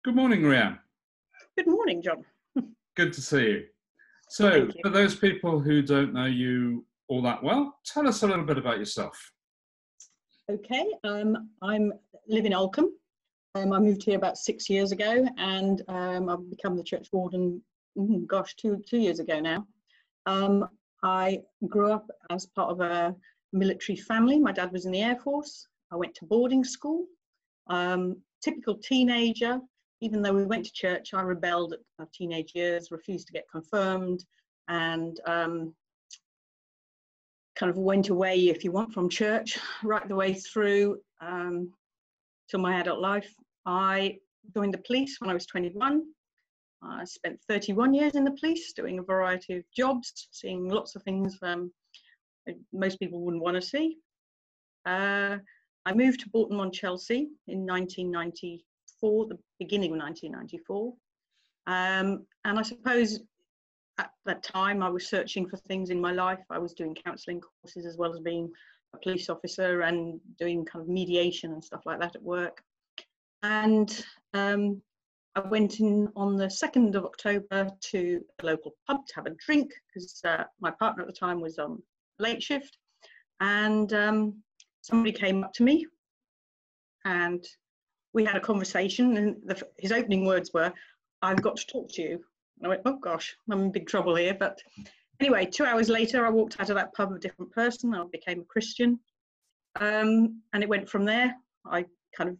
Good morning, Rianne. Good morning, John. Good to see you. So, Thank you. for those people who don't know you all that well, tell us a little bit about yourself. Okay, I'm live in Ulcombe. I moved here about 6 years ago, and I've become the church warden. Two years ago now. I grew up as part of a military family. My dad was in the Air Force. I went to boarding school. Typical teenager. Even though we went to church, I rebelled at my teenage years, refused to get confirmed, and kind of went away, if you want, from church right the way through to my adult life. I joined the police when I was 21. I spent 31 years in the police doing a variety of jobs, seeing lots of things most people wouldn't want to see. I moved to Bolton-on-Chelsea in 1994, the beginning of 1994. And I suppose at that time I was searching for things in my life. I was doing counselling courses as well as being a police officer and doing kind of mediation and stuff like that at work. And I went in on the 2nd of October to a local pub to have a drink because my partner at the time was on late shift. And somebody came up to me and we had a conversation, and his opening words were, "I've got to talk to you." And I went, "Oh gosh, I'm in big trouble here." But anyway, 2 hours later, I walked out of that pub a different person. I became a Christian. And it went from there. I kind of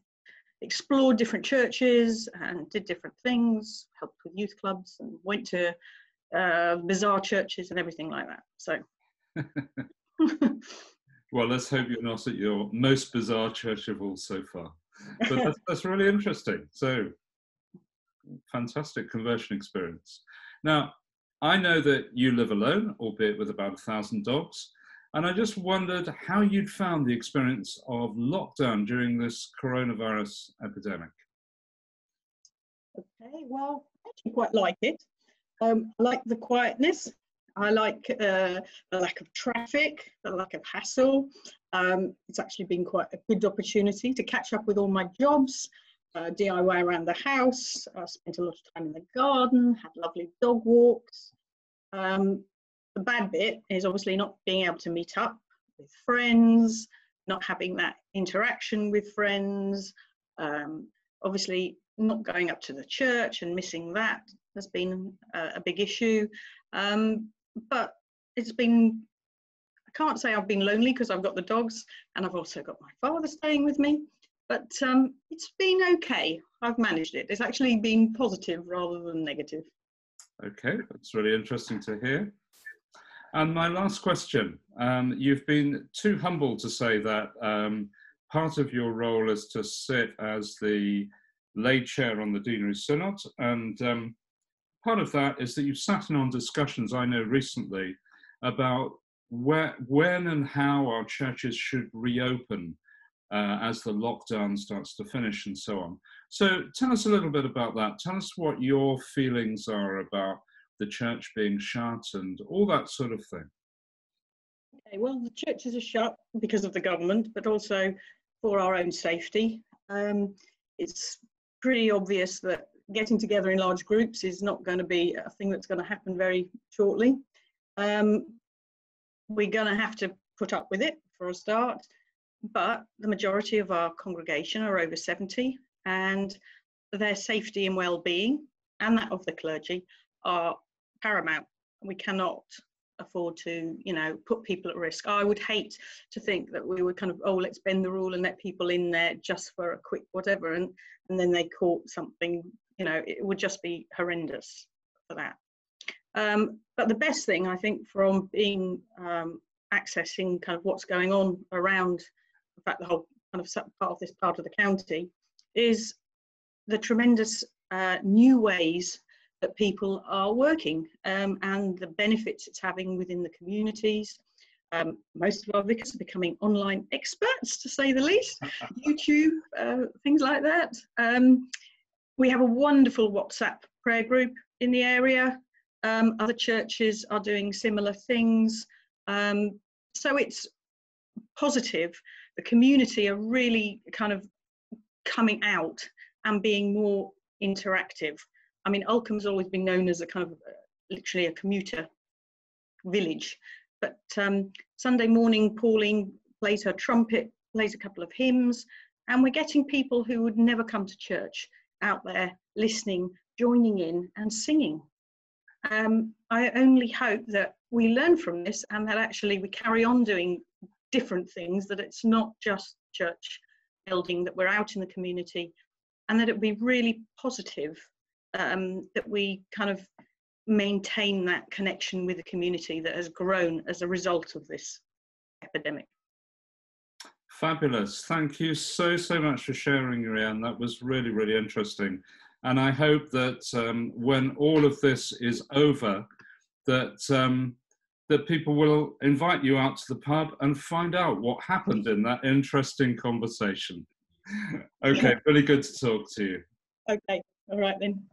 explored different churches and did different things, helped with youth clubs and went to bizarre churches and everything like that. So. Well, let's hope you're not at your most bizarre church of all so far. But that's really interesting. So, fantastic conversion experience. Now, I know that you live alone, albeit with about 1,000 dogs. And I just wondered how you'd found the experience of lockdown during this coronavirus epidemic. Okay, well, I actually quite like it. I like the quietness. I like the lack of traffic, the lack of hassle. It's actually been quite a good opportunity to catch up with all my jobs, DIY around the house. I spent a lot of time in the garden, had lovely dog walks. The bad bit is obviously not being able to meet up with friends, not having that interaction with friends, obviously not going up to the church and missing that has been a big issue. But it's been, I can't say I've been lonely because I've got the dogs and I've also got my father staying with me, but it's been okay. I've managed it. It's actually been positive rather than negative. Okay, that's really interesting to hear. And my last question, you've been too humble to say that part of your role is to sit as the lay chair on the Deanery Synod, and part of that is that you've sat in on discussions, I know recently, about when and how our churches should reopen as the lockdown starts to finish and so on. So tell us a little bit about that. Tell us what your feelings are about the church being shut and all that sort of thing. Okay, well, the churches are shut because of the government, but also for our own safety. It's pretty obvious that getting together in large groups is not going to be a thing that's going to happen very shortly. We're going to have to put up with it for a start, but the majority of our congregation are over 70 and their safety and well-being and that of the clergy are paramount. We cannot afford to, put people at risk. I would hate to think that we would kind of, let's bend the rule and let people in there just for a quick whatever, and then they caught something. It would just be horrendous for that. But the best thing, I think, from being accessing kind of what's going on around, in fact, the whole kind of part of this part of the county, is the tremendous new ways that people are working and the benefits it's having within the communities. Most of our vicars are becoming online experts, to say the least. YouTube, things like that. We have a wonderful WhatsApp prayer group in the area. Other churches are doing similar things. So it's positive. The community are really kind of coming out and being more interactive. I mean, Ulcombe's always been known as a kind of literally a commuter village, but Sunday morning, Pauline plays her trumpet, plays a couple of hymns, and we're getting people who would never come to church out there listening, joining in and singing. I only hope that we learn from this and that actually we carry on doing different things, that it's not just church building, that we're out in the community, and that it would be really positive, that we kind of maintain that connection with the community that has grown as a result of this epidemic. Fabulous. Thank you so much for sharing, Rianne. That was really, really interesting. And I hope that when all of this is over, that that people will invite you out to the pub and find out what happened in that interesting conversation. Okay, really good to talk to you. Okay, all right then.